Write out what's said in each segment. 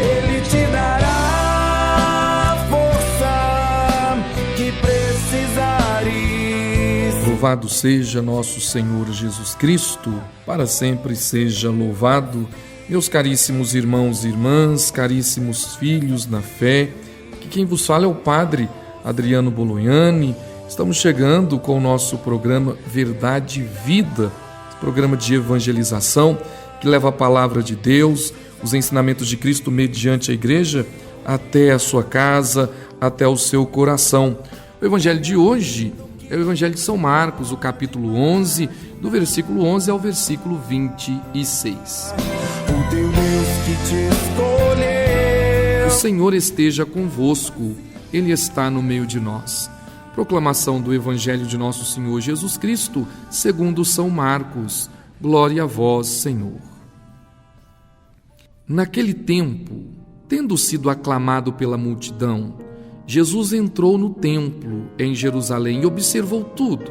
Ele te dará a força que precisares. Louvado seja nosso Senhor Jesus Cristo, para sempre seja louvado. Meus caríssimos irmãos e irmãs, caríssimos filhos na fé, que quem vos fala é o Padre Adriano Bolognani. Estamos chegando com o nosso programa Verdade e Vida, programa de evangelização que leva a palavra de Deus, os ensinamentos de Cristo mediante a igreja até a sua casa, até o seu coração. O evangelho de hoje é o evangelho de São Marcos, o capítulo 11, do versículo 11 ao versículo 26. O teu Deus que te escolheu. O Senhor esteja convosco, Ele está no meio de nós. Proclamação do evangelho de nosso Senhor Jesus Cristo, segundo São Marcos. Glória a vós, Senhor. Naquele tempo, tendo sido aclamado pela multidão, Jesus entrou no templo em Jerusalém e observou tudo.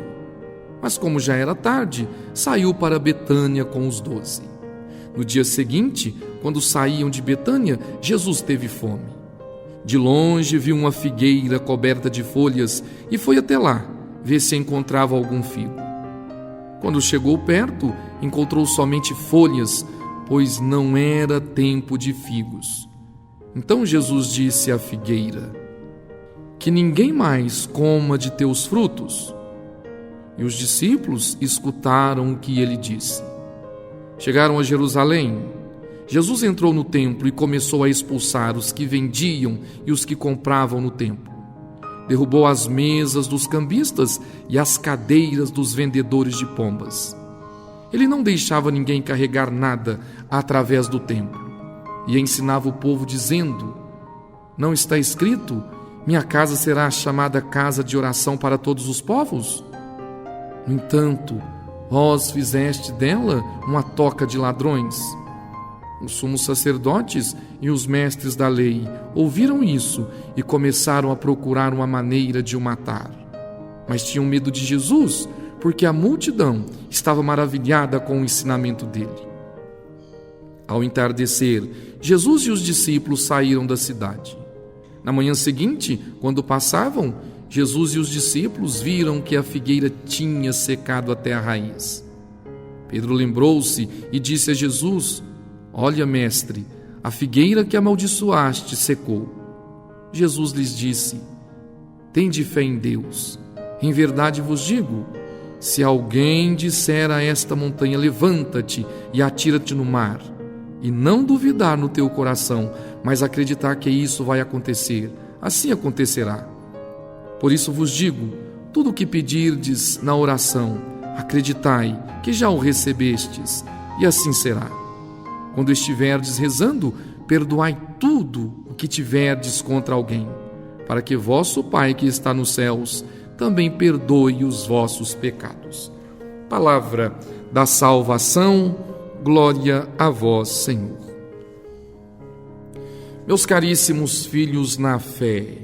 Mas como já era tarde, saiu para Betânia com os 12. No dia seguinte, quando saíam de Betânia, Jesus teve fome. De longe viu uma figueira coberta de folhas e foi até lá, ver se encontrava algum figo. Quando chegou perto, encontrou somente folhas, pois não era tempo de figos. Então Jesus disse à figueira: que ninguém mais coma de teus frutos. E os discípulos escutaram o que ele disse. Chegaram a Jerusalém. Jesus entrou no templo e começou a expulsar os que vendiam e os que compravam no templo. Derrubou as mesas dos cambistas e as cadeiras dos vendedores de pombas. Ele não deixava ninguém carregar nada através do templo e ensinava o povo dizendo: não está escrito, minha casa será chamada casa de oração para todos os povos? No entanto, vós fizeste dela uma toca de ladrões. Os sumos sacerdotes e os mestres da lei ouviram isso e começaram a procurar uma maneira de o matar. Mas tinham medo de Jesus, porque a multidão estava maravilhada com o ensinamento dele. Ao entardecer, Jesus e os discípulos saíram da cidade. Na manhã seguinte, quando passavam, Jesus e os discípulos viram que a figueira tinha secado até a raiz. Pedro lembrou-se e disse a Jesus: olha, mestre, a figueira que amaldiçoaste secou. Jesus lhes disse: tende fé em Deus. Em verdade vos digo, se alguém disser a esta montanha, levanta-te e atira-te no mar, e não duvidar no teu coração, mas acreditar que isso vai acontecer, assim acontecerá. Por isso vos digo, tudo o que pedirdes na oração, acreditai que já o recebestes, e assim será. Quando estiverdes rezando, perdoai tudo o que tiverdes contra alguém, para que vosso Pai que está nos céus também perdoe os vossos pecados. Palavra da salvação, glória a vós, Senhor. Meus caríssimos filhos na fé,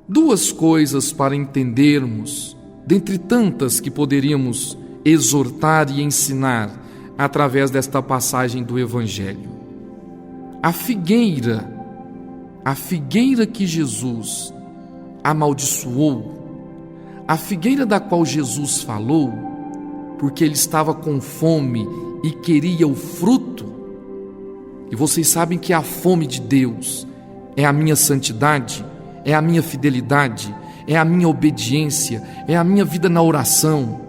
duas coisas para entendermos, dentre tantas que poderíamos exortar e ensinar através desta passagem do Evangelho. A figueira que Jesus amaldiçoou, a figueira da qual Jesus falou, porque ele estava com fome e queria o fruto. E vocês sabem que a fome de Deus é a minha santidade, é a minha fidelidade, é a minha obediência, é a minha vida na oração.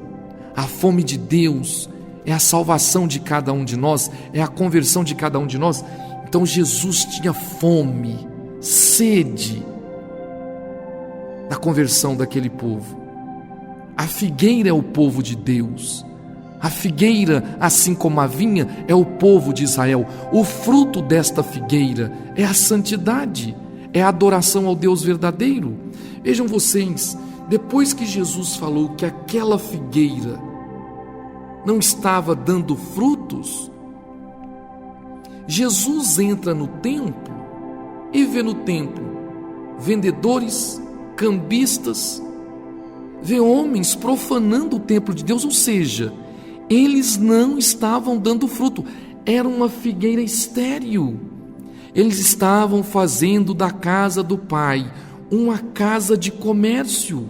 A fome de Deus é a salvação de cada um de nós, é a conversão de cada um de nós. Então Jesus tinha fome, sede da conversão daquele povo. A figueira é o povo de Deus. A figueira, assim como a vinha, é o povo de Israel. O fruto desta figueira é a santidade, é a adoração ao Deus verdadeiro. Vejam vocês, depois que Jesus falou que aquela figueira não estava dando frutos, Jesus entra no templo e vê no templo vendedores, cambistas, vê homens profanando o templo de Deus, ou seja, eles não estavam dando fruto, era uma figueira estéril. Eles estavam fazendo da casa do Pai uma casa de comércio,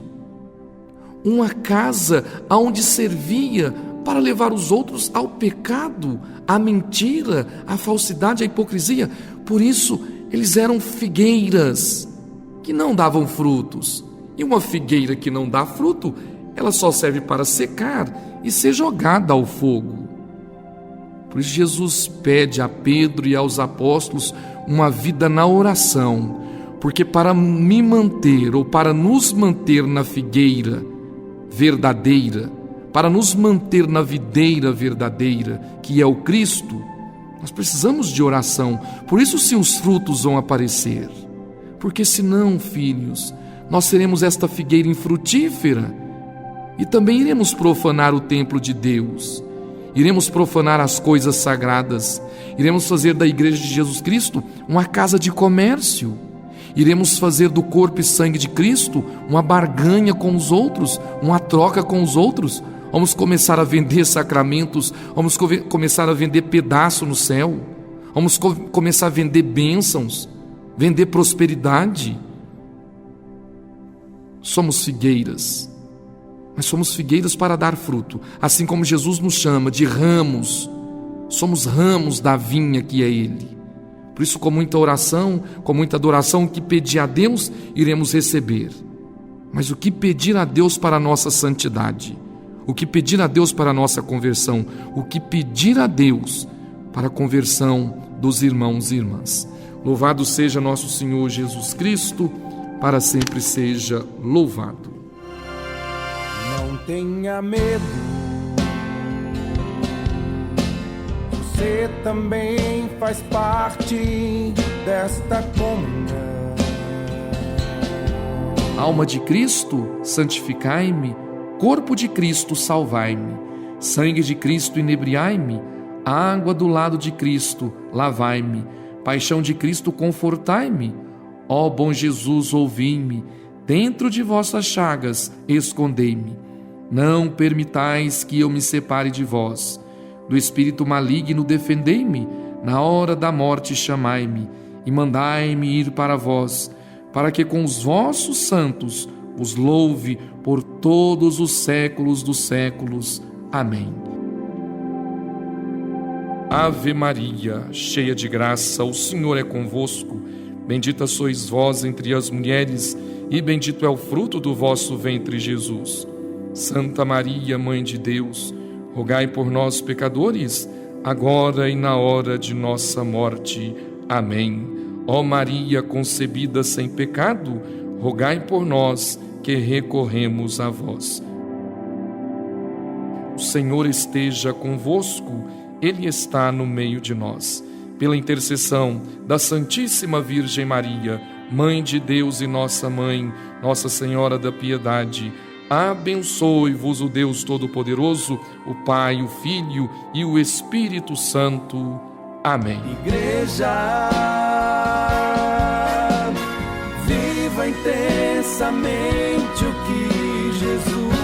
uma casa onde servia para levar os outros ao pecado, à mentira, à falsidade, à hipocrisia. Por isso, eles eram figueiras que não davam frutos. E uma figueira que não dá fruto, ela só serve para secar e ser jogada ao fogo. Por isso Jesus pede a Pedro e aos apóstolos uma vida na oração, porque para me manter ou para nos manter na figueira verdadeira, para nos manter na videira verdadeira, que é o Cristo, nós precisamos de oração. Por isso sim os frutos vão aparecer, porque senão, filhos, nós seremos esta figueira infrutífera e também iremos profanar o templo de Deus, iremos profanar as coisas sagradas, iremos fazer da Igreja de Jesus Cristo uma casa de comércio, iremos fazer do corpo e sangue de Cristo uma barganha com os outros, uma troca com os outros. Vamos começar a vender sacramentos, vamos começar a vender pedaço no céu, vamos começar a vender bênçãos, vender prosperidade. Somos figueiras, mas somos figueiras para dar fruto, assim como Jesus nos chama de ramos. Somos ramos da vinha que é Ele. Por isso, com muita oração, com muita adoração, o que pedir a Deus, iremos receber. Mas o que pedir a Deus para a nossa santidade, o que pedir a Deus para a nossa conversão, o que pedir a Deus para a conversão dos irmãos e irmãs. Louvado seja nosso Senhor Jesus Cristo, para sempre seja louvado. Não tenha medo, você também faz parte desta comunhão. Alma de Cristo, santificai-me, corpo de Cristo, salvai-me, sangue de Cristo, inebriai-me, água do lado de Cristo, lavai-me, paixão de Cristo, confortai-me. Ó bom Jesus, ouvi-me, dentro de vossas chagas, escondei-me. Não permitais que eu me separe de vós. Do espírito maligno defendei-me, na hora da morte chamai-me, e mandai-me ir para vós, para que com os vossos santos vos louve por todos os séculos dos séculos. Amém. Ave Maria, cheia de graça, o Senhor é convosco. Bendita sois vós entre as mulheres, e bendito é o fruto do vosso ventre, Jesus. Santa Maria, Mãe de Deus, rogai por nós, pecadores, agora e na hora de nossa morte. Amém. Ó Maria concebida sem pecado, rogai por nós que recorremos a vós. O Senhor esteja convosco, Ele está no meio de nós. Pela intercessão da Santíssima Virgem Maria, Mãe de Deus e nossa Mãe, Nossa Senhora da Piedade, abençoe-vos o Deus Todo-Poderoso, o Pai, o Filho e o Espírito Santo. Amém. Igreja, viva intensamente o que Jesus